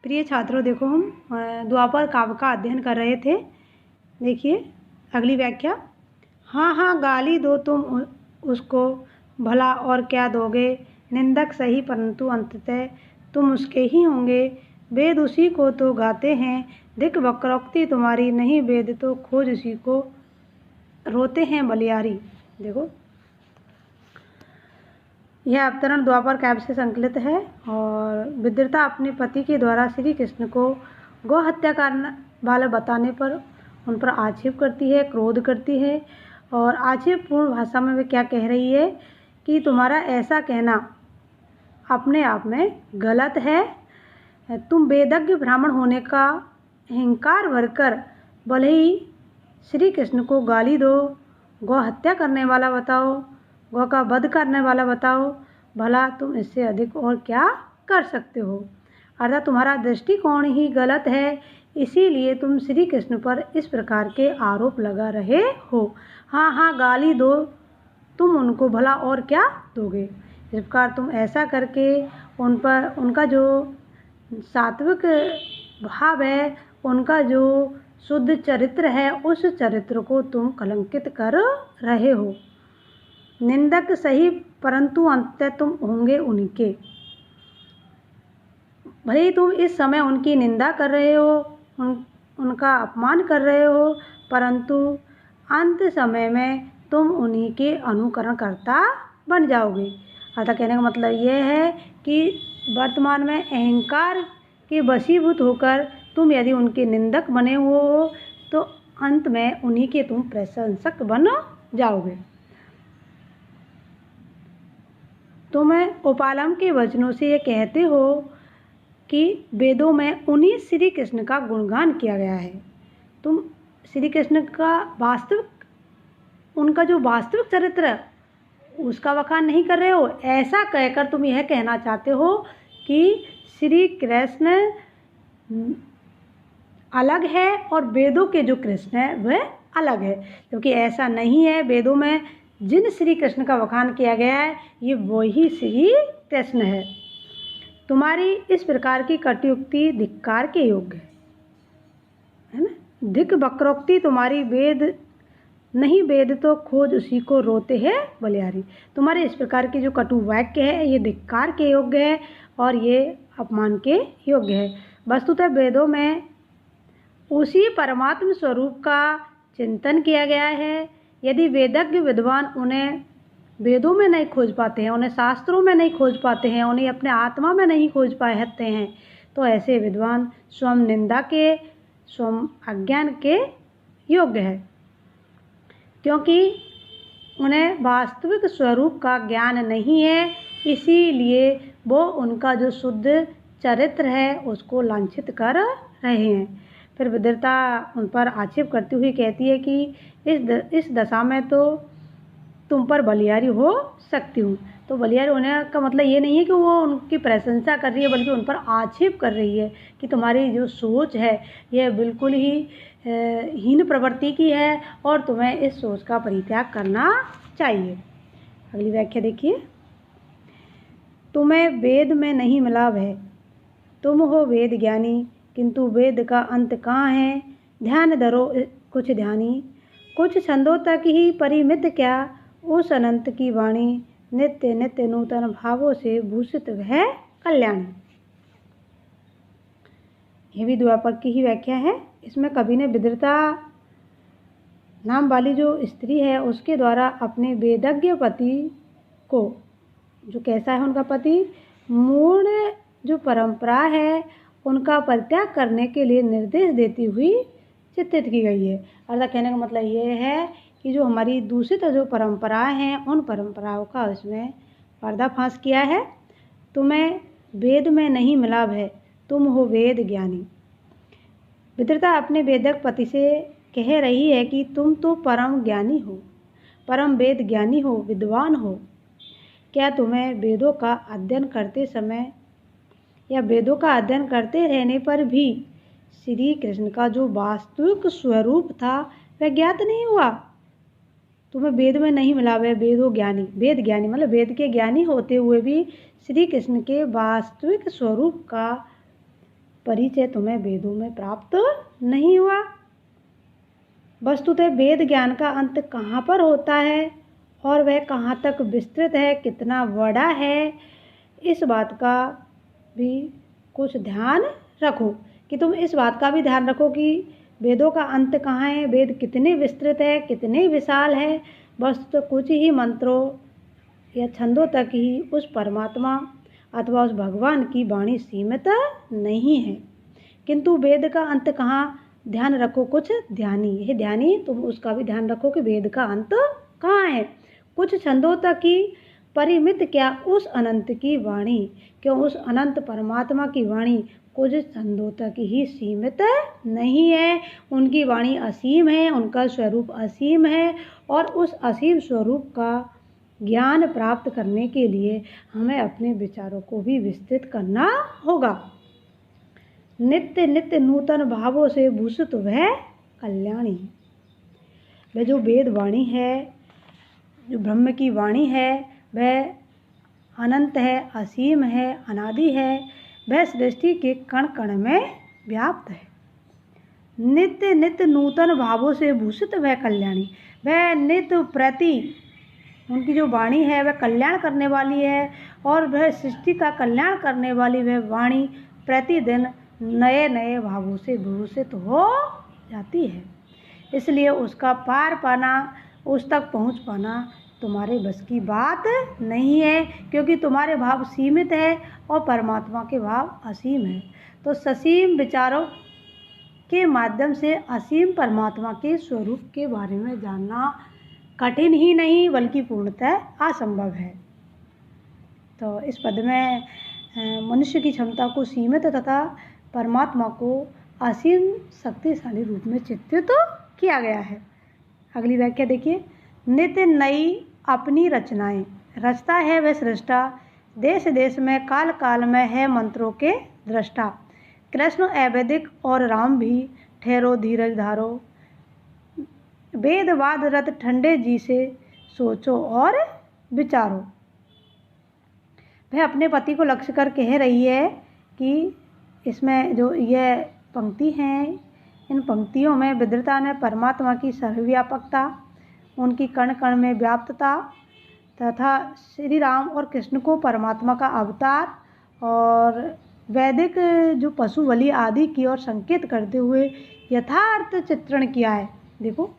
प्रिय छात्रों, देखो हम द्वापर काव्य का अध्ययन कर रहे थे। देखिए अगली व्याख्या। हाँ हाँ गाली दो तुम उसको, भला और क्या दोगे। निंदक सही परंतु अंततः तुम उसके ही होंगे। वेद उसी को तो गाते हैं, धिक वक्रोक्ति तुम्हारी नहीं। वेद तो खोज उसी को, रोते हैं बलियारी। देखो यह अवतरण द्वापर काव्य से संकलित है और विद्रता अपने पति के द्वारा श्री कृष्ण को गौ हत्या करने वाला बताने पर उन पर आक्षेप करती है, क्रोध करती है। और आक्षेपपूर्ण भाषा में वे क्या कह रही है कि तुम्हारा ऐसा कहना अपने आप में गलत है। तुम वेदज्ञ ब्राह्मण होने का अहंकार भरकर भले ही श्री कृष्ण को गाली दो, गौ हत्या करने वाला बताओ, गौ का वध करने वाला बताओ, भला तुम इससे अधिक और क्या कर सकते हो। अर्थात तुम्हारा दृष्टिकोण ही गलत है, इसीलिए तुम श्री कृष्ण पर इस प्रकार के आरोप लगा रहे हो। हाँ हाँ गाली दो तुम उनको, भला और क्या दोगे। इस प्रकार तुम ऐसा करके उन पर उनका जो सात्विक भाव है, उनका जो शुद्ध चरित्र है, उस चरित्र को तुम कलंकित कर रहे हो। निंदक सही परंतु अंततः तुम होंगे उनके। भले तुम इस समय उनकी निंदा कर रहे हो, उनका अपमान कर रहे हो, परंतु अंत समय में तुम उन्हीं के अनुकरणकर्ता बन जाओगे। अर्थात कहने का मतलब ये है कि वर्तमान में अहंकार के वशीभूत होकर तुम यदि उनके निंदक बने हो तो अंत में उन्हीं के तुम प्रशंसक बन जाओगे। तुम्हें उपालम के वचनों से ये कहते हो कि वेदों में उन्हीं श्री कृष्ण का गुणगान किया गया है। तुम श्री कृष्ण का उनका जो वास्तविक चरित्र है उसका वखान नहीं कर रहे हो। ऐसा कहकर तुम यह कहना चाहते हो कि श्री कृष्ण अलग है और वेदों के जो कृष्ण है वह अलग है, क्योंकि ऐसा नहीं है। वेदों में जिन श्री कृष्ण का वखान किया गया है ये वही श्री कृष्ण है। तुम्हारी इस प्रकार की कटुक्ति धिक्कार के योग्य है ना। धिक वक्रोक्ति तुम्हारी, वेद नहीं वेद तो खोज उसी को, रोते हैं बलिहारी। तुम्हारे इस प्रकार की जो कटु वाक्य है ये धिक्कार के योग्य है और ये अपमान के योग्य है। वस्तुतः वेदों में उसी परमात्म स्वरूप का चिंतन किया गया है। यदि वेदज्ञ विद्वान उन्हें वेदों में नहीं खोज पाते हैं, उन्हें शास्त्रों में नहीं खोज पाते हैं, उन्हें अपने आत्मा में नहीं खोज पाते हैं, तो ऐसे विद्वान स्वयं निंदा के, स्वयं अज्ञान के योग्य है, क्योंकि उन्हें वास्तविक स्वरूप का ज्ञान नहीं है। इसीलिए वो उनका जो शुद्ध चरित्र है उसको लांछित कर रहे हैं। फिर विद्रता उन पर आक्षेप करती हुई कहती है कि इस दशा में तो तुम पर बलिहारी हो सकती हूँ। तो बलिहारी होने का मतलब ये नहीं है कि वो उनकी प्रशंसा कर रही है, बल्कि उन पर आक्षेप कर रही है कि तुम्हारी जो सोच है यह बिल्कुल ही हीन प्रवृत्ति की है और तुम्हें इस सोच का परित्याग करना चाहिए। अगली व्याख्या देखिए। तुम्हें वेद में नहीं मिला भय, तुम हो वेद ज्ञानी, किंतु वेद का अंत कहाँ है। ध्यान धरो कुछ ध्यानी, कुछ छंदों तक ही परिमित क्या। उस अनंत की वाणी, नित्य नित्य नूतन भावों से भूषित वह कल्याणी। यह भी द्वापर की ही व्याख्या है। इसमें कवि ने विद्रता नाम वाली जो स्त्री है उसके द्वारा अपने वेदज्ञ पति को, जो कैसा है उनका पति, मूल जो परंपरा है उनका परित्याग करने के लिए निर्देश देती हुई चित्रित की गई है। अर्थात कहने का मतलब ये है कि जो हमारी दूषित जो परंपराएं हैं उन परंपराओं का इसमें पर्दाफाश किया है। तुम्हें वेद में नहीं मिला भय, तुम हो वेद ज्ञानी। विद्रता अपने वेदक पति से कह रही है कि तुम तो परम ज्ञानी हो, परम वेद ज्ञानी हो, विद्वान हो। क्या तुम्हें वेदों का अध्ययन करते समय या वेदों का अध्ययन करते रहने पर भी श्री कृष्ण का जो वास्तविक स्वरूप था वह ज्ञात नहीं हुआ। तुम्हें वेद में नहीं मिला वह वेदो ज्ञानी, वेद ज्ञानी मतलब वेद के ज्ञानी होते हुए भी श्री कृष्ण के वास्तविक स्वरूप का परिचय तुम्हें वेदों में प्राप्त नहीं हुआ। वस्तुतः वेद ज्ञान का अंत कहाँ पर होता है और वह कहाँ तक विस्तृत है, कितना बड़ा है, इस बात का भी कुछ ध्यान रखो। कि तुम इस बात का भी ध्यान रखो कि वेदों का अंत कहाँ है, वेद कितने विस्तृत है, कितने विशाल है। वस्तु कुछ ही मंत्रों या छंदों तक ही उस परमात्मा अथवा उस भगवान की वाणी सीमित नहीं है। किंतु वेद का अंत कहाँ, ध्यान रखो कुछ ध्यानी, हे ध्यानी तुम उसका भी ध्यान रखो कि वेद का अंत कहाँ है। कुछ छंदों तक ही परिमित क्या उस अनंत की वाणी, क्यों उस अनंत परमात्मा की वाणी कुछ छंदों तक ही सीमित नहीं है। उनकी वाणी असीम है, उनका स्वरूप असीम है और उस असीम स्वरूप का ज्ञान प्राप्त करने के लिए हमें अपने विचारों को भी विस्तृत करना होगा। नित्य नित्य नूतन भावों से भूषित वह कल्याणी, वह जो वेद वाणी है, जो ब्रह्म की वाणी है, वह अनंत है, असीम है, अनादि है, वह सृष्टि के कण कण में व्याप्त है। नित्य नित्य नूतन भावों से भूषित वह कल्याणी, वह नित्य प्रति उनकी जो वाणी है वह कल्याण करने वाली है और वह सृष्टि का कल्याण करने वाली वह वाणी प्रतिदिन नए नए भावों से भूषित हो जाती है। इसलिए उसका पार पाना, उस तक पहुंच पाना तुम्हारे बस की बात नहीं है, क्योंकि तुम्हारे भाव सीमित है और परमात्मा के भाव असीम है। तो ससीम विचारों के माध्यम से असीम परमात्मा के स्वरूप के बारे में जानना कठिन ही नहीं बल्कि पूर्णतः असंभव है। तो इस पद में मनुष्य की क्षमता को सीमित तथा परमात्मा को असीम शक्तिशाली रूप में चित्रित किया गया है। अगली व्याख्या देखिए। नित्य नई अपनी रचनाएं रचता है वह सृष्टा, देश देश में काल काल में है मंत्रों के दृष्टा। कृष्ण अवैदिक और राम भी ठहरो धीरज धारो, वेदवाद रत ठंडे जी से सोचो और विचारो। वह अपने पति को लक्ष्य कर कह रही है कि इसमें जो यह पंक्ति हैं, इन पंक्तियों में विद्रता ने परमात्मा की सर्वव्यापकता, उनकी कण कण में व्याप्तता तथा श्री राम और कृष्ण को परमात्मा का अवतार और वैदिक जो पशु बलि आदि की ओर संकेत करते हुए यथार्थ चित्रण किया है। देखो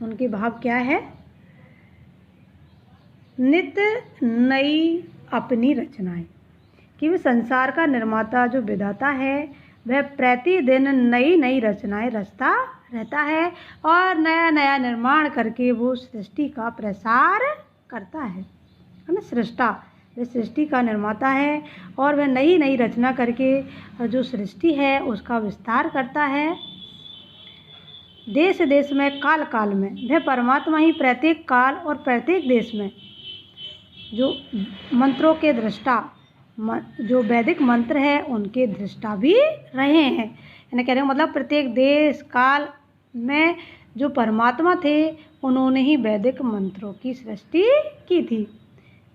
उनके भाव क्या है। नित्य नई अपनी रचनाएं, कि वह संसार का निर्माता जो विधाता है वह प्रतिदिन नई नई रचनाएं रचता रहता है और नया नया निर्माण करके वो सृष्टि का प्रसार करता है ना। सृष्टा, वह सृष्टि का निर्माता है और वह नई नई रचना करके जो सृष्टि है उसका विस्तार करता है। देश देश में काल काल में, वह परमात्मा ही प्रत्येक काल और प्रत्येक देश में जो मंत्रों के दृष्टा, जो वैदिक मंत्र है उनके दृष्टा भी रहे हैं। यानी कह रहे हैं मतलब प्रत्येक देश काल में जो परमात्मा थे उन्होंने ही वैदिक मंत्रों की सृष्टि की थी।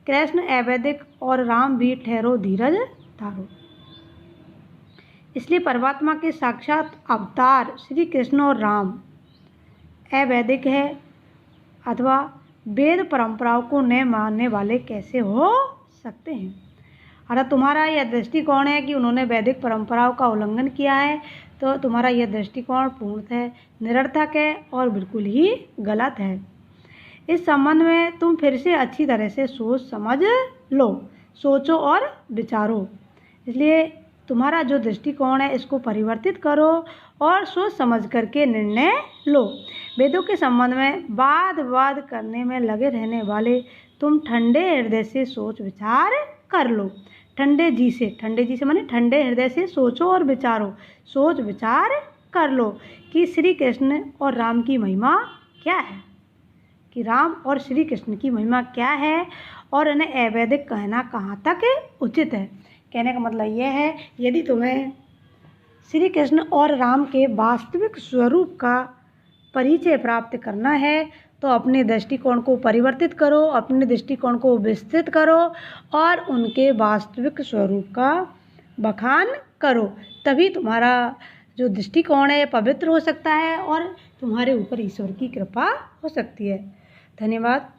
कृष्ण अवैदिक और राम भी ठहरो धीरज धारो। इसलिए परमात्मा के साक्षात अवतार श्री कृष्ण और राम अवैदिक है अथवा वेद परंपराओं को न मानने वाले कैसे हो सकते हैं। अगर तुम्हारा यह दृष्टिकोण है कि उन्होंने वैदिक परंपराओं का उल्लंघन किया है तो तुम्हारा यह दृष्टिकोण पूर्णतः निरर्थक है और बिल्कुल ही गलत है। इस संबंध में तुम फिर से अच्छी तरह से सोच समझ लो, सोचो और विचारो। इसलिए तुम्हारा जो दृष्टिकोण है इसको परिवर्तित करो और सोच समझ करके निर्णय लो। वेदों के संबंध में वाद करने में लगे रहने वाले तुम ठंडे हृदय से सोच विचार कर लो। ठंडे जी से माने ठंडे हृदय से सोचो और विचारो, सोच विचार कर लो कि श्री कृष्ण और राम की महिमा क्या है, कि राम और श्री कृष्ण की महिमा क्या है और इन्हें अवैदिक कहना कहाँ तक उचित है। कहने का मतलब यह है, यदि तुम्हें श्री कृष्ण और राम के वास्तविक स्वरूप का परिचय प्राप्त करना है तो अपने दृष्टिकोण को परिवर्तित करो, अपने दृष्टिकोण को विस्तृत करो और उनके वास्तविक स्वरूप का बखान करो, तभी तुम्हारा जो दृष्टिकोण है पवित्र हो सकता है और तुम्हारे ऊपर ईश्वर की कृपा हो सकती है। धन्यवाद।